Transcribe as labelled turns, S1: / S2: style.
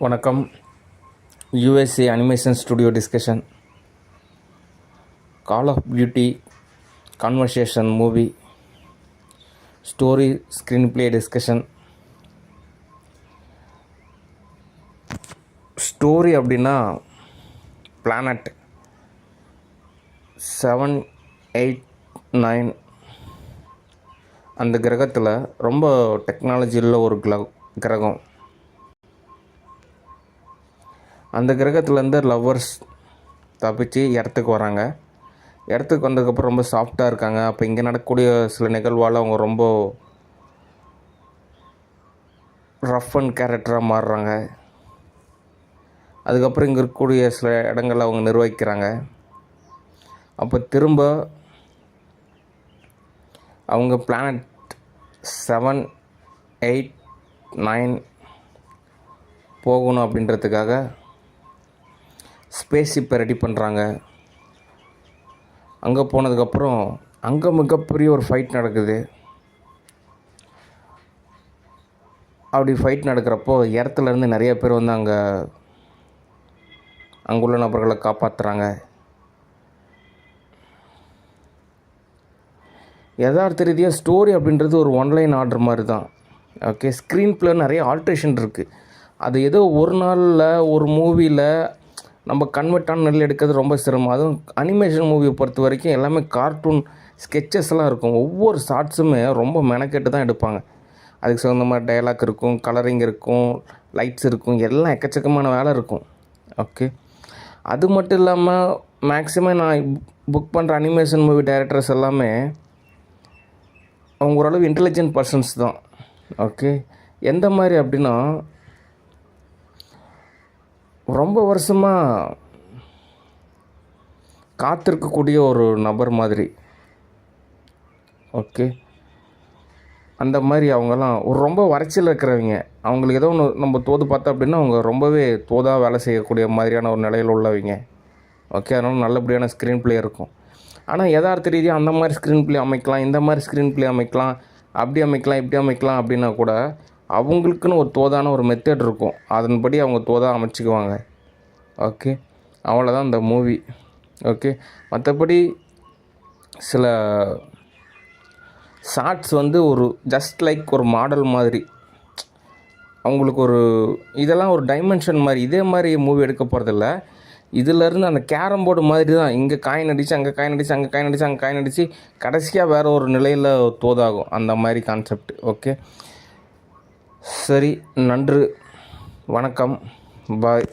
S1: வணக்கம். USA animation studio discussion, call of duty conversation movie, story screenplay discussion. Story அப்படின்னா planet 789 அந்த கிரகத்தில் ரொம்ப டெக்னாலஜி உள்ள ஒரு கிரகம். அந்த கிரகத்துலேருந்து லவ்வர்ஸ் தப்பிச்சு இடத்துக்கு வராங்க. இடத்துக்கு வந்ததுக்கப்புறம் ரொம்ப சாஃப்டாக இருக்காங்க. அப்போ இங்கே நடக்கக்கூடிய சில நிகழ்வால் அவங்க ரொம்ப ரஃப் அண்ட் கேரக்டராக மாறுறாங்க. அதுக்கப்புறம் இங்கே இருக்கக்கூடிய சில இடங்களை அவங்க நிர்வகிக்கிறாங்க. அப்போ திரும்ப அவங்க பிளானட் 789 போகணும் அப்படின்றதுக்காக ஸ்பேஸ்ஷிப்பை ரெடி பண்ணுறாங்க. அங்கே போனதுக்கப்புறம் அங்கே மிகப்பெரிய ஒரு ஃபைட் நடக்குது. அப்படி ஃபைட் நடக்கிறப்போ இடத்துலேருந்து நிறைய பேர் வந்து அங்குள்ள நபர்களை காப்பாற்றுறாங்க. யதார்த்த ரீதியாக ஸ்டோரி அப்படின்றது ஒரு ஒன்லைன் ஆர்டர் மாதிரி தான். ஓகே, ஸ்க்ரீன் ப்ளே நிறைய ஆல்ட்ரேஷன் இருக்குது. அது ஏதோ ஒரு நாளில் ஒரு மூவியில் நம்ம கன்வெர்ட்டான நெல் எடுக்கிறது ரொம்ப சிரமம். அதுவும் அனிமேஷன் மூவியை பொறுத்த வரைக்கும் எல்லாமே கார்ட்டூன் ஸ்கெச்சஸ்லாம் இருக்கும். ஒவ்வொரு ஷார்ட்ஸுமே ரொம்ப மெனக்கெட்டு தான் எடுப்பாங்க. அதுக்கு சொந்தமாக டைலாக் இருக்கும், கலரிங் இருக்கும், லைட்ஸ் இருக்கும், எல்லாம் எக்கச்சக்கமான வேலை இருக்கும். ஓகே, அது மட்டும் இல்லாமல் மேக்ஸிமம் நான் புக் பண்ணுற அனிமேஷன் மூவி டைரக்டர்ஸ் எல்லாமே அவங்க ஓரளவு இன்டெலிஜென்ட் பர்சன்ஸ் தான். ஓகே, எந்த மாதிரி அப்படின்னா ரொம்ப வருஷமாக காத்திருக்கக்கூடிய ஒரு நபர் மாதிரி. ஓகே, அந்த மாதிரி அவங்கெல்லாம் ஒரு ரொம்ப வறட்சியில் இருக்கிறவங்க. அவங்களுக்கு ஏதோ ஒன்று நம்ம தோது பார்த்தோம் அப்படின்னா அவங்க ரொம்பவே தோதாக வேலை செய்யக்கூடிய மாதிரியான ஒரு நிலையில் உள்ளவங்க. ஓகே, அதனால நல்லபடியான ஸ்க்ரீன் ப்ளே இருக்கும். ஆனால் யதார்த்த ரீதியாக அந்த மாதிரி ஸ்க்ரீன் ப்ளே அமைக்கலாம், இந்த மாதிரி ஸ்க்ரீன் ப்ளே அமைக்கலாம், அப்படி அமைக்கலாம், இப்படி அமைக்கலாம் அப்படின்னா கூட அவங்களுக்குன்னு ஒரு தோதான ஒரு மெத்தட் இருக்கும். அதன்படி அவங்க தோதாக அமைச்சிக்குவாங்க. ஓகே, அவ்வளோதான் இந்த மூவி. ஓகே, மற்றபடி சில ஷார்ட்ஸ் வந்து ஒரு ஜஸ்ட் லைக் ஒரு மாடல் மாதிரி அவங்களுக்கு ஒரு இதெல்லாம் ஒரு டைமென்ஷன் மாதிரி. இதே மாதிரி மூவி எடுக்க போகிறதில்ல. இதிலேருந்து அந்த கேரம் போர்டு மாதிரி தான். இங்கே காயின் அடித்து அங்கே காயின் அடித்து அங்கே காயின் அடித்து அங்கே காயின் அடித்து கடைசியாக வேறு ஒரு நிலையில் தோதாகும். அந்த மாதிரி கான்செப்ட். ஓகே, சரி, நன்றி, வணக்கம், பாய்.